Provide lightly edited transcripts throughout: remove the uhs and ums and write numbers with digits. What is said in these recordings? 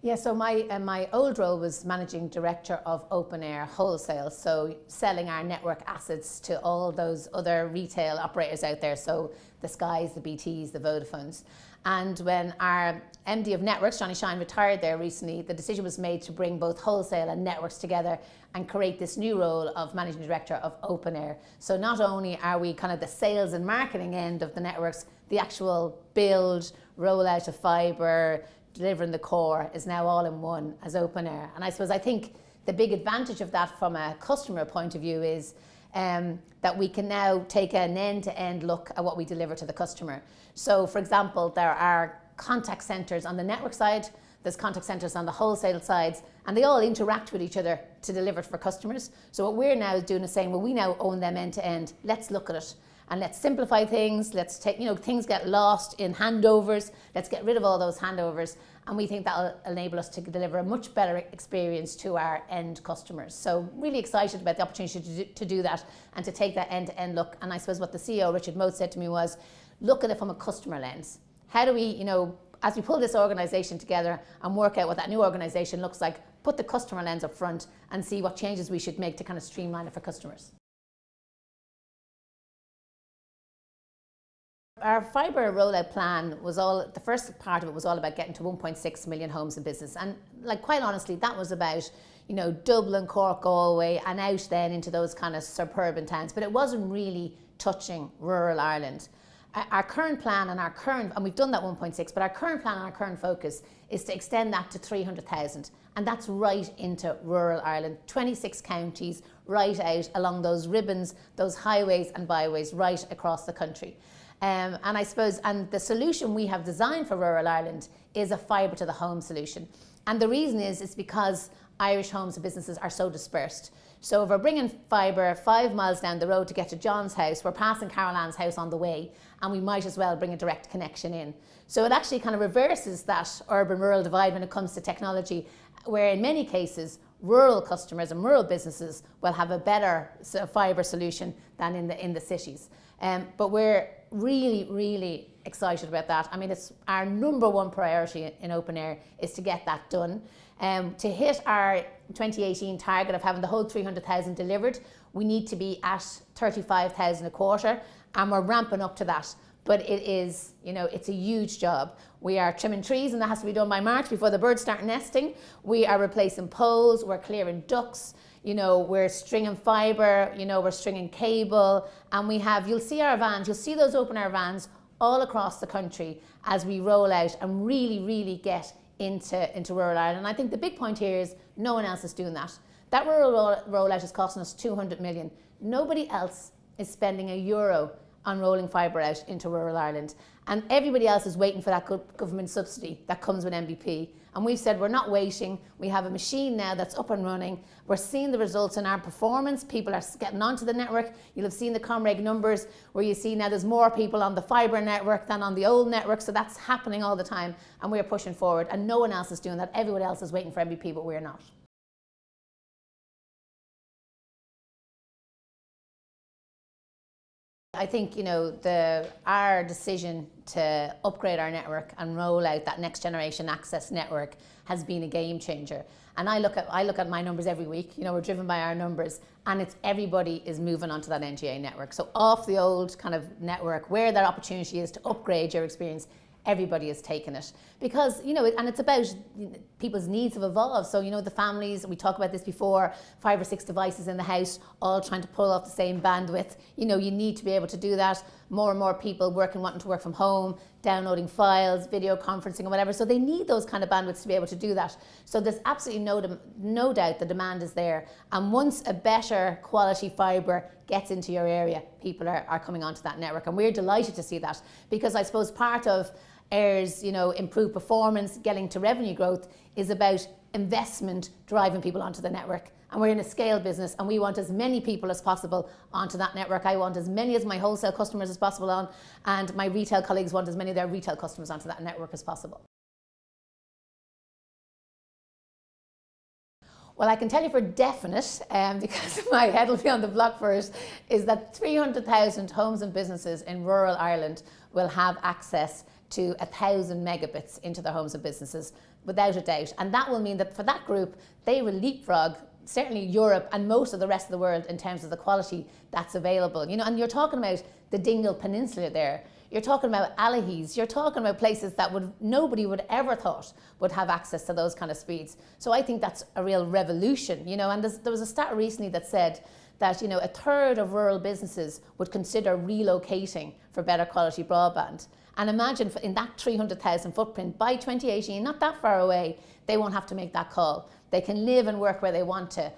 Yeah, so my old role was managing director of Open Air Wholesale, so selling our network assets to all those other retail operators out there, so the Skys, the BTs, the Vodafones. And when our MD of Networks, Johnny Shine, retired there recently, the decision was made to bring both wholesale and networks together and create this new role of managing director of Open Air. So not only are we kind of the sales and marketing end of the networks, the actual build, rollout of fibre, delivering the core is now all in one as Open Air. And I think the big advantage of that from a customer point of view is that we can now take an end-to-end look at what we deliver to the customer. So for example, there are contact centres on the network side, there's contact centres on the wholesale sides, and they all interact with each other to deliver it for customers. So what we're now doing is saying, well, we now own them end to end. Let's look at it and let's simplify things. Let's take, things get lost in handovers. Let's get rid of all those handovers. And we think that'll enable us to deliver a much better experience to our end customers. So really excited about the opportunity to do that and to take that end-to-end look. And I suppose what the CEO, Richard Mote, said to me was, look at it from a customer lens. How do we, as we pull this organisation together and work out what that new organisation looks like, put the customer lens up front and see what changes we should make to kind of streamline it for customers. Our fibre rollout plan was the first part of it was all about getting to 1.6 million homes and business. And quite honestly, that was about, Dublin, Cork, Galway, and out then into those kind of suburban towns. But it wasn't really touching rural Ireland. Our current plan and we've done that 1.6, but our current plan and our current focus is to extend that to 300,000. And that's right into rural Ireland, 26 counties, right out along those ribbons, those highways and byways right across the country. And I suppose, the solution we have designed for rural Ireland is a fibre to the home solution. And the reason is because Irish homes and businesses are so dispersed. So if we're bringing fibre 5 miles down the road to get to John's house, we're passing Carol Ann's house on the way, and we might as well bring a direct connection in. So it actually kind of reverses that urban-rural divide when it comes to technology, where in many cases, rural customers and rural businesses will have a better fibre solution than in the cities. But we're really, really excited about that. I mean, it's our number one priority in Open Air is to get that done. To hit our 2018 target of having the whole 300,000 delivered, we need to be at 35,000 a quarter, and we're ramping up to that. But it is, it's a huge job. We are trimming trees, and that has to be done by March before the birds start nesting. We are replacing poles, we're clearing ducts, we're stringing fibre, we're stringing cable, and you'll see our vans, you'll see those Open Air vans all across the country as we roll out and really, really get into rural Ireland. And I think the big point here is no one else is doing that. That rural rollout is costing us 200 million. Nobody else is spending €1 on rolling fibre out into rural Ireland. And everybody else is waiting for that government subsidy that comes with MBP. And we've said we're not waiting. We have a machine now that's up and running. We're seeing the results in our performance. People are getting onto the network. You'll have seen the Comreg numbers where you see now there's more people on the fibre network than on the old network. So that's happening all the time. And we're pushing forward. And no one else is doing that. Everyone else is waiting for MBP, but we're not. I think, our decision to upgrade our network and roll out that next generation access network has been a game changer. And I look at my numbers every week. We're driven by our numbers, and everybody is moving onto that NGA network. So off the old kind of network, where that opportunity is to upgrade your experience, everybody is taking it because, and it's about people's needs have evolved. So, the families, we talked about this before, 5 or 6 devices in the house, all trying to pull off the same bandwidth. You need to be able to do that. More and more people wanting to work from home, downloading files, video conferencing or whatever. So they need those kind of bandwidths to be able to do that. So there's absolutely no doubt the demand is there. And once a better quality fibre gets into your area, people are coming onto that network. And we're delighted to see that because I suppose part of Air's, improved performance, getting to revenue growth is about investment driving people onto the network. And we're in a scale business and we want as many people as possible onto that network. I want as many of my wholesale customers as possible on, and my retail colleagues want as many of their retail customers onto that network as possible. Well, I can tell you for definite, because my head will be on the block for it, is that 300,000 homes and businesses in rural Ireland will have access to 1,000 megabits into their homes and businesses without a doubt. And that will mean that for that group, they will leapfrog certainly Europe and most of the rest of the world in terms of the quality that's available. You know, and you're talking about the Dingle Peninsula there. You're talking about Allihies. You're talking about places that nobody would ever thought would have access to those kind of speeds. So I think that's a real revolution, you know. And there was a stat recently that said that, you know, a third of rural businesses would consider relocating for better quality broadband. And imagine in that 300,000 footprint by 2018, not that far away, they won't have to make that call. They can live and work where they want to,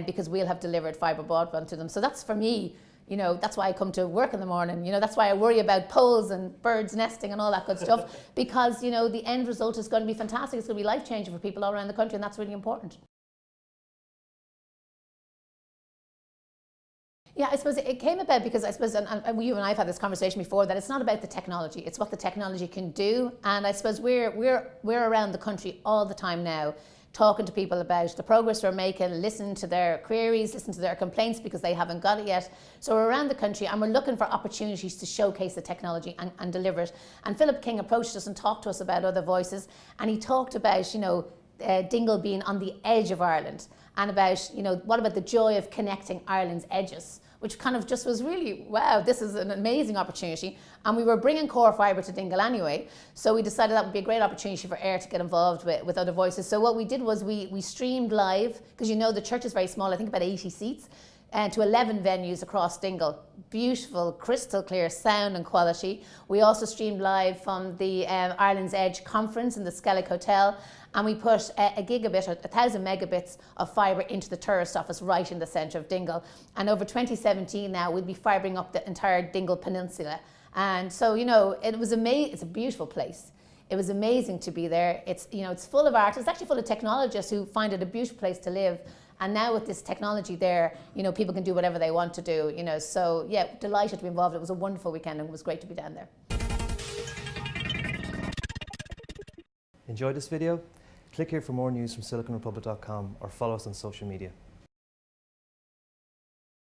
because we'll have delivered fibre broadband to them. So that's, for me, you know, that's why I come to work in the morning. You know, that's why I worry about poles and birds nesting and all that good stuff, because, you know, the end result is going to be fantastic. It's going to be life-changing for people all around the country, and that's really important. Yeah, I suppose it came about because I suppose, and you and I have had this conversation before, that it's not about the technology, it's what the technology can do. And I suppose we're around the country all the time now, talking to people about the progress we're making, listening to their queries, listening to their complaints because they haven't got it yet. So we're around the country and we're looking for opportunities to showcase the technology and deliver it. And Philip King approached us and talked to us about other voices, and he talked about, you know, Dingle being on the edge of Ireland, and about, you know, what about the joy of connecting Ireland's edges, which kind of just was really, wow, this is an amazing opportunity. And we were bringing core fibre to Dingle anyway, so we decided that would be a great opportunity for AIR to get involved with other voices. So what we did was we streamed live, because you know the church is very small, I think about 80 seats, and to 11 venues across Dingle. Beautiful, crystal clear sound and quality. We also streamed live from the Ireland's Edge conference in the Skellig Hotel, and we put a gigabit, 1,000 megabits of fibre into the tourist office right in the centre of Dingle. And over 2017 now, we'll be fibring up the entire Dingle Peninsula. And so, you know, it was amazing. It's a beautiful place. It was amazing to be there. It's, you know, it's full of art. It's actually full of technologists who find it a beautiful place to live. And now with this technology there, you know, people can do whatever they want to do, you know. So yeah, delighted to be involved. It was a wonderful weekend and it was great to be down there. Enjoyed this video? Click here for more news from siliconrepublic.com or follow us on social media.